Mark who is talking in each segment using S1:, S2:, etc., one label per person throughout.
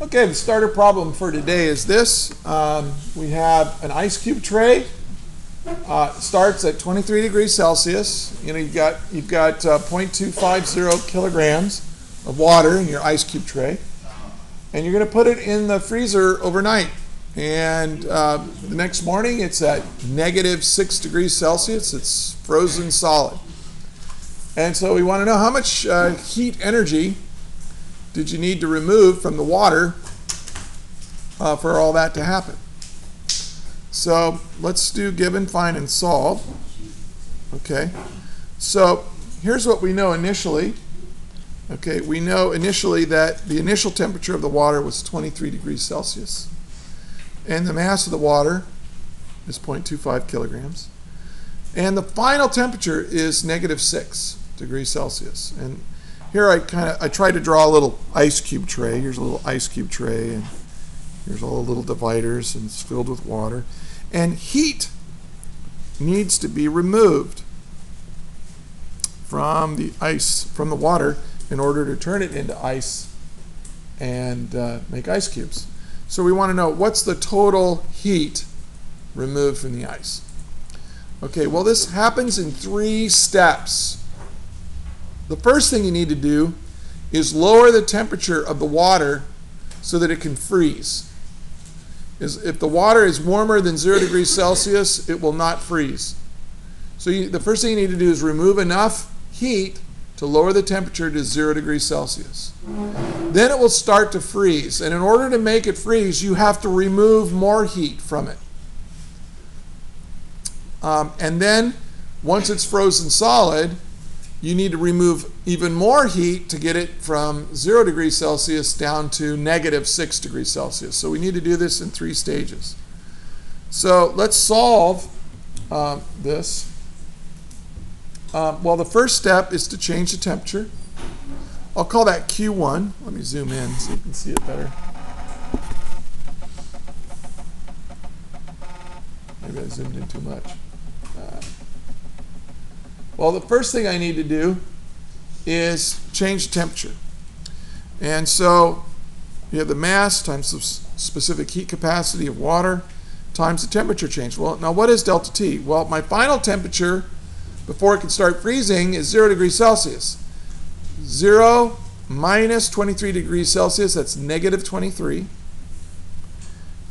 S1: Okay, the starter problem for today is this. We have an ice cube tray. Starts at 23 degrees Celsius. You know, you've got 0.250 kilograms of water in your ice cube tray, and you're going to put it in the freezer overnight. And the next morning, it's at -6 degrees Celsius. It's frozen solid. And so we want to know how much heat energy did you need to remove from the water for all that to happen. So let's do given, find, and solve. Okay, so here's what we know initially. Okay, we know initially that the initial temperature of the water was 23 degrees Celsius. And the mass of the water is 0.25 kilograms. And the final temperature is -6 degrees Celsius. And here I tried to draw a little ice cube tray. Here's a little ice cube tray, and here's all the little dividers, and it's filled with water. And heat needs to be removed from the ice, from the water, in order to turn it into ice and make ice cubes. So we want to know what's the total heat removed from the ice. Okay, well, this happens in 3 steps. The first thing you need to do is lower the temperature of the water so that it can freeze. If the water is warmer than 0 degrees Celsius, it will not freeze. So the first thing you need to do is remove enough heat to lower the temperature to 0 degrees Celsius. Then it will start to freeze. And in order to make it freeze, you have to remove more heat from it. And then, once it's frozen solid, you need to remove even more heat to get it from 0 degrees Celsius down to -6 degrees Celsius. So we need to do this in 3 stages. So let's solve this. Well, the first step is to change the temperature. I'll call that Q1. Let me zoom in so you can see it better. Maybe I zoomed in too much. Well, the first thing I need to do is change the temperature. And so you have the mass times the specific heat capacity of water times the temperature change. Well, now what is delta T? Well, my final temperature before it can start freezing is 0 degrees Celsius. 0 minus 23 degrees Celsius, that's -23.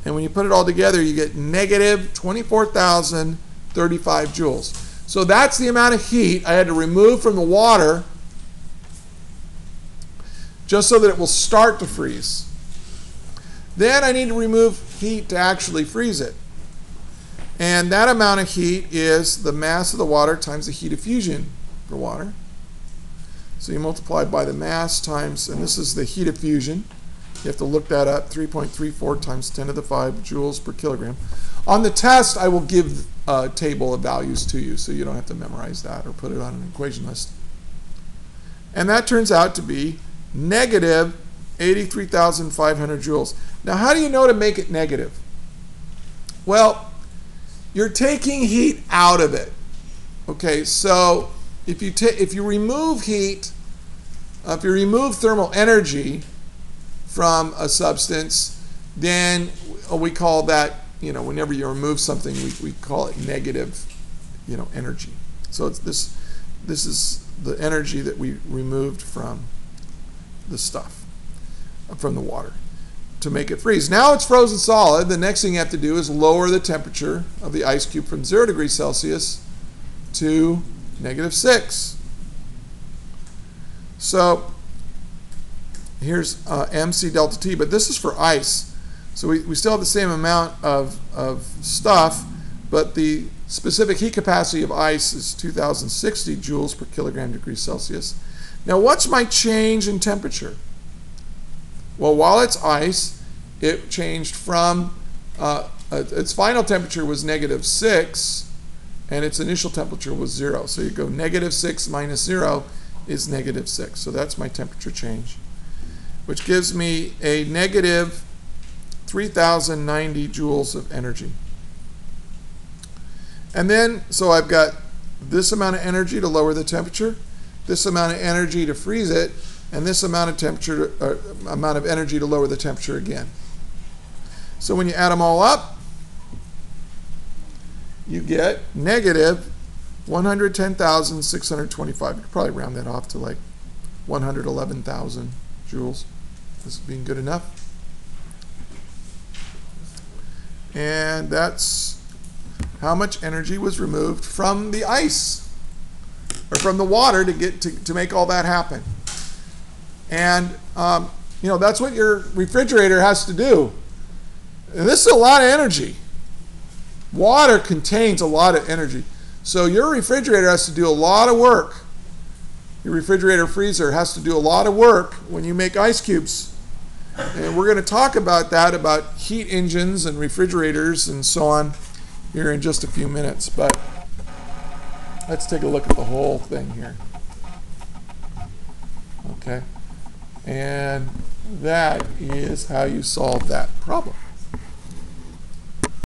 S1: And when you put it all together, you get -24,035 joules. So that's the amount of heat I had to remove from the water just so that it will start to freeze. Then I need to remove heat to actually freeze it. And that amount of heat is the mass of the water times the heat of fusion for water. So you multiply by the mass times, and this is the heat of fusion. You have to look that up, 3.34 times 10 to the 5 joules per kilogram. On the test, I will give a table of values to you, so you don't have to memorize that or put it on an equation list. And that turns out to be -83,500 joules. Now, how do you know to make it negative? Well, you're taking heat out of it. Okay, so if you remove heat, if you remove thermal energy from a substance, then we call that, whenever you remove something, we call it negative, energy. So this is the energy that we removed from the stuff, from the water, to make it freeze. Now it's frozen solid. The next thing you have to do is lower the temperature of the ice cube from 0 degrees Celsius to -6. So here's MC delta T, but this is for ice. So we still have the same amount of stuff, but the specific heat capacity of ice is 2,060 joules per kilogram degrees Celsius. Now, what's my change in temperature? Well, while it's ice, it changed from, its final temperature was -6, and its initial temperature was 0. So you go -6 minus 0 is -6. So that's my temperature change, which gives me a -3,090 joules of energy. And then, so I've got this amount of energy to lower the temperature, this amount of energy to freeze it, and this amount of temperature, amount of energy to lower the temperature again. So when you add them all up, you get negative 110,625. You could probably round that off to like 111,000 joules. This is being good enough. And that's how much energy was removed from the ice, or from the water, to make all that happen. And you know, that's what your refrigerator has to do. And this is a lot of energy. Water contains a lot of energy. So your refrigerator has to do a lot of work. Your refrigerator freezer has to do a lot of work when you make ice cubes. And we're going to talk about that, about heat engines and refrigerators and so on, here in just a few minutes. But let's take a look at the whole thing here. Okay. And that is how you solve that problem.